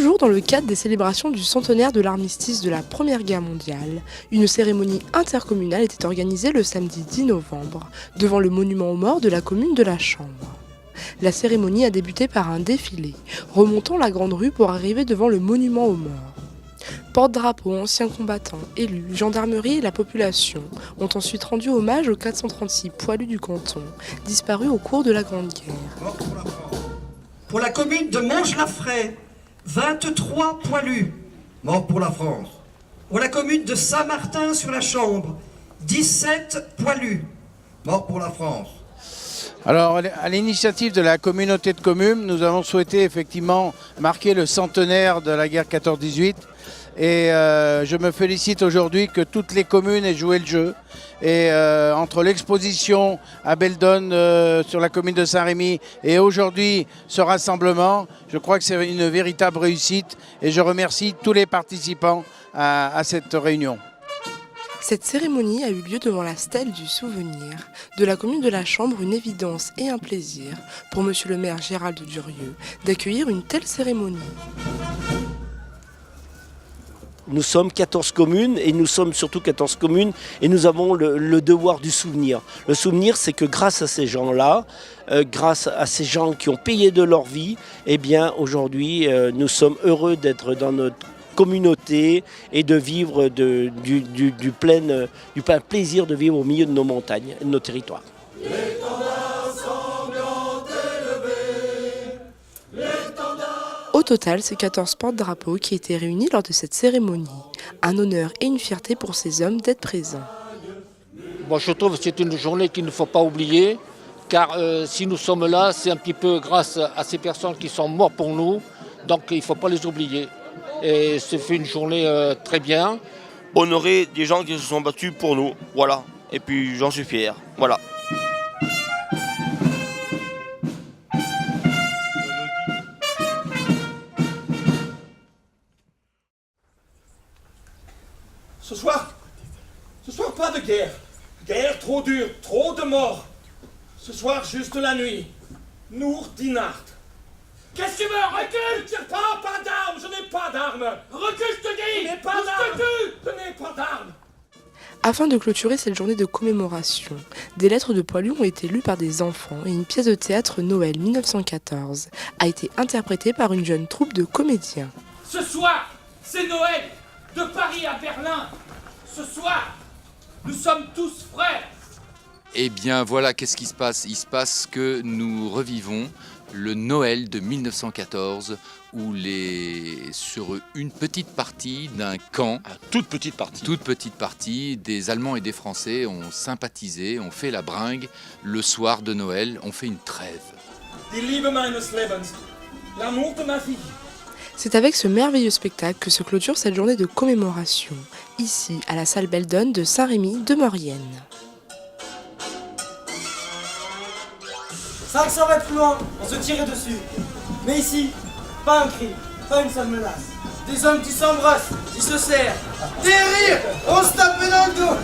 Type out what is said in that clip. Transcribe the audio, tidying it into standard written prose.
Toujours dans le cadre des célébrations du centenaire de l'armistice de la Première Guerre mondiale, une cérémonie intercommunale était organisée le samedi 10 novembre devant le monument aux morts de la commune de la Chambre. La cérémonie a débuté par un défilé, remontant la grande rue pour arriver devant le monument aux morts. Porte-drapeaux, anciens combattants, élus, gendarmerie et la population ont ensuite rendu hommage aux 436 poilus du canton, disparus au cours de la Grande Guerre. Pour la commune de Monge-la-Fraye, 23 poilus, morts pour la France. Pour la commune de Saint-Martin-sur-la-Chambre, 17 poilus, morts pour la France. Alors, à l'initiative de la communauté de communes, nous avons souhaité effectivement marquer le centenaire de la guerre 14-18. Et je me félicite aujourd'hui que toutes les communes aient joué le jeu. Et entre l'exposition à Beldon sur la commune de Saint-Rémy et aujourd'hui ce rassemblement, je crois que c'est une véritable réussite. Et je remercie tous les participants à cette réunion. Cette cérémonie a eu lieu devant la stèle du souvenir. De la commune de la Chambre, une évidence et un plaisir pour monsieur le maire Gérald Durieux d'accueillir une telle cérémonie. Nous sommes 14 communes et nous sommes surtout 14 communes et nous avons le devoir du souvenir. Le souvenir, c'est que grâce à ces gens-là, grâce à ces gens qui ont payé de leur vie, eh bien aujourd'hui nous sommes heureux d'être dans notre communauté et de vivre du plein plaisir de vivre au milieu de nos montagnes et de nos territoires. Au total, c'est 14 porte-drapeaux qui étaient réunis lors de cette cérémonie. Un honneur et une fierté pour ces hommes d'être présents. Bon, je trouve que c'est une journée qu'il ne faut pas oublier, car si nous sommes là, c'est un petit peu grâce à ces personnes qui sont mortes pour nous, donc il ne faut pas les oublier. Et c'est fait une journée très bien. Honorer des gens qui se sont battus pour nous, voilà. Et puis j'en suis fier, voilà. Ce soir pas de guerre. Guerre trop dure, trop de morts. Ce soir juste la nuit. Nour Dinard. Qu'est-ce que tu veux? Recule! Tire pas d'armes, je n'ai pas d'armes. Recule, je te dis! Je n'ai pas d'armes. Je n'ai pas d'armes. Afin de clôturer cette journée de commémoration, des lettres de poilus ont été lues par des enfants et une pièce de théâtre Noël 1914 a été interprétée par une jeune troupe de comédiens. Ce soir, c'est Noël. De Paris à Berlin. Ce soir, nous sommes tous frères. Eh bien voilà, qu'est-ce qui se passe? Il se passe que nous revivons le Noël de 1914 où sur une petite partie d'un camp, toute petite partie, des Allemands et des Français ont sympathisé, ont fait la bringue le soir de Noël, ont fait une trêve. Die Liebe meines Lebens, l'amour de ma vie. C'est avec ce merveilleux spectacle que se clôture cette journée de commémoration, ici à la salle Beldon de Saint-Rémy de Maurienne. 500 mètres plus loin, on se tirait dessus. Mais ici, pas un cri, pas une seule menace. Des hommes qui s'embrassent, qui se serrent. Des rires, on se tape dans le dos.